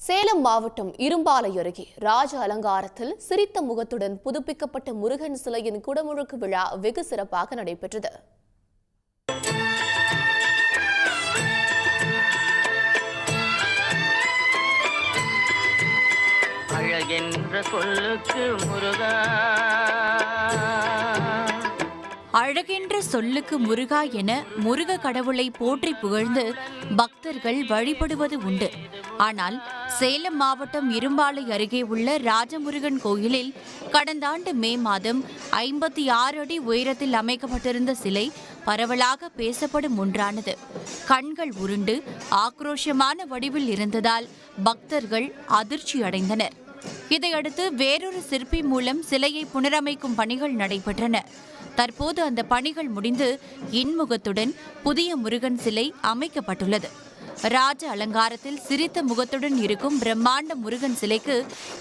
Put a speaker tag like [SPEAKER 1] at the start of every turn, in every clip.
[SPEAKER 1] சேலம் மாவட்டம் இரும்பாலை அருகே ராஜ அலங்காரத்தில் சிரித்த முகத்துடன் புதுப்பிக்கப்பட்ட முருகன் சிலையின் குடமுழுக்கு விழா வெகு சிறப்பாக நடைபெற்றது.
[SPEAKER 2] அழகென்ற சொல்லுக்கு முருகா,
[SPEAKER 3] அழகென்ற சொல்லுக்கு முருகா என முருக கடவுளை போற்றி புகழ்ந்து பக்தர்கள் வழிபடுவது உண்டு. ஆனால் சேலம் மாவட்டம் இரும்பாலை அருகே உள்ள ராஜமுருகன் கோயிலில் கடந்த ஆண்டு மே மாதம் 56 அடி உயரத்தில் அமைக்கப்பட்டிருந்த சிலை பரவலாக பேசப்படும் ஒன்றானது. கண்கள் உருண்டு ஆக்ரோஷமான வடிவில் இருந்ததால் பக்தர்கள் அதிர்ச்சி அடைந்தனர். இதையடுத்து வேறொரு சிற்பி மூலம் சிலையை புனரமைக்கும் பணிகள் நடைபெற்றன. தற்போது அந்த பணிகள் முடிந்து இன்முகத்துடன் புதிய முருகன் சிலை அமைக்கப்பட்டுள்ளது. ராஜ அலங்காரத்தில் சிரித்த முகத்துடன் இருக்கும் பிரம்மாண்ட முருகன் சிலைக்கு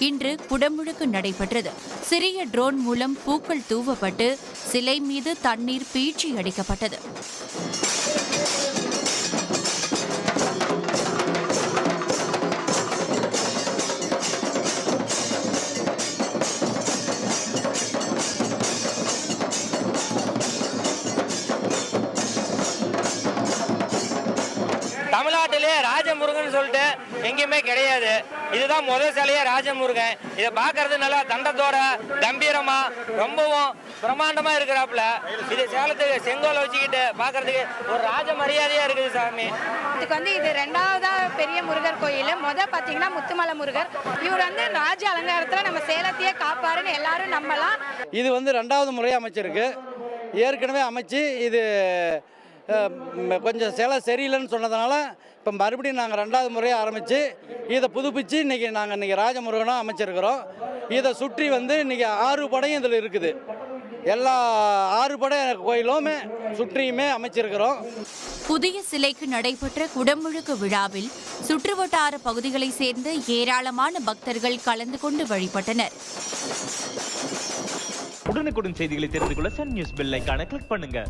[SPEAKER 3] இன்று குடமுழுக்கு நடைபெற்றது. சிறிய ட்ரோன் மூலம் பூக்கள் தூவப்பட்டு சிலை மீது தண்ணீர் பீச்சி அடிக்கப்பட்டது.
[SPEAKER 4] தமிழ்நாட்டிலே ராஜமுருகன் சொல்லிட்டு எங்கேயுமே கிடையாது. இதுதான் முதல் சிலையே ராஜமுருகன். இதை பார்க்கறது நல்லா தண்டத்தோட கம்பீரமா ரொம்பவும் பிரம்மாண்டமா இருக்கிறாப்புல. இது சேலத்துக்கு செங்கோலை வச்சுக்கிட்டு பார்க்கறதுக்கு ஒரு ராஜ மரியாதையா இருக்குது சாமி.
[SPEAKER 5] இதுக்கு இது 2வது பெரிய முருகர் கோயில். பார்த்தீங்கன்னா முத்துமலை முருகர். இவர் ராஜ அலங்காரத்தில் நம்ம சேலத்தையே காப்பாருன்னு எல்லாரும் நம்பலாம்.
[SPEAKER 6] இது 2வது முறை அமைச்சிருக்கு. ஏற்கனவே அமைச்சு இது கொஞ்சம் சிலை சரியில்லைன்னு சொன்னதுனால இப்போ மறுபடியும் நாங்கள் 2வது முறையை ஆரம்பித்து இதை புதுப்பித்து இன்றைக்கி ராஜமுருகனாக அமைச்சிருக்கிறோம். இதை சுற்றி இன்றைக்கி 6 படையும் இதில் இருக்குது. எல்லா 6 படை கோயிலுமே சுற்றியுமே அமைச்சிருக்கிறோம்.
[SPEAKER 3] புதிய சிலைக்கு நடைபெற்ற குடமுழுக்கு விழாவில் சுற்றுவட்டார பகுதிகளை சேர்ந்த ஏராளமான பக்தர்கள் கலந்து கொண்டு வழிபட்டனர்.
[SPEAKER 7] உடனுக்குடன் செய்திகளை தெரிந்து கொள்ள சன் நியூஸ் பெல் ஐகானை கிளிக் பண்ணுங்க.